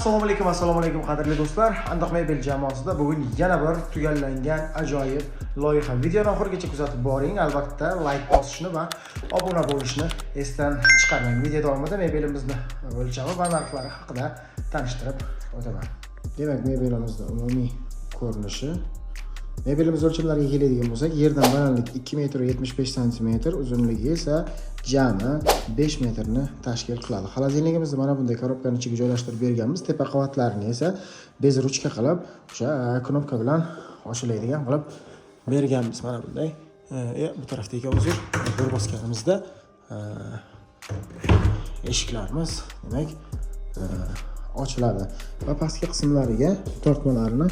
Assalomu alaykum qadrli do'stlar. Andoq mebel jamoasida bugun yana bir tugallangan ajoyib loyiha. Videoni oxirigacha kuzatib boring. Albatta like bosishni va obuna bo'lishni esdan chiqarmang. Video davomida mebelimizni o'lchami va narxlari haqida tanishtirib o'taman. Demak, mebelimizning umumiy ko'rinishi. Mebelimiz o'lchamlariga keladigan bo'lsak, yerdan balandlik 2,75 m, uzunligi esa jami 5 metrni tashkil qiladi. Xolodilnikimizni mana bunday korobkaning ichiga joylashtirib berganmiz. Tepa qavatlarini esa bez ruchka qilib, o'sha knopka bilan ochiladigan qilib berganmiz. Mana bunday. Bu tarafdagi uzr bir bosganimizda eshiklarimiz, demak, ochiladi va pastki qismlariga tortmalarni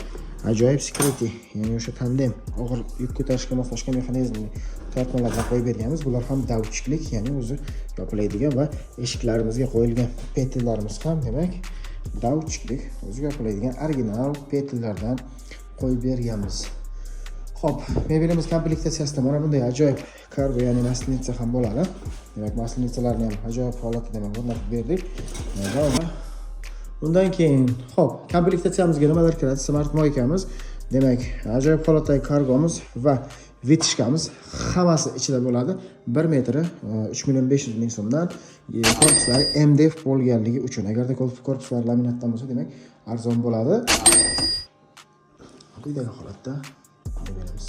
ajoyib security, ya'ni o'sha tandem og'ir yuk ko'tarishga moslashgan mexanizmli tortmalardan qo'yib berganmiz. Bular ham davchiklik, ya'ni o'zi yopiladigan va eshiklarimizga qo'yilgan petellarimiz ham demak davchiklik, o'zi yopiladigan original petellardan qo'yib berganmiz. Xo'p, mebelimiz komplektatsiyasida mana bunday ajoyib kargo, ya'ni masliniца ham bo'ladi. Demak, maslinicalarni ham ajoyib holatda demak o'rnatib berdik. Undan keyin, xo'p, komplektatsiyamizga nimalar kiradi? Smart moykamiz, demak, ajoyib holatdagi kargomiz va vitishkamiz hammasi ichida bo'ladi. 1 metri 3,5 so'mdan. Korpuslari MDF bo'lganligi uchun, agarda korpuslari laminatdan bo'lsa, demak, arzon bo'ladi. Quyidagi holatda mebelimiz.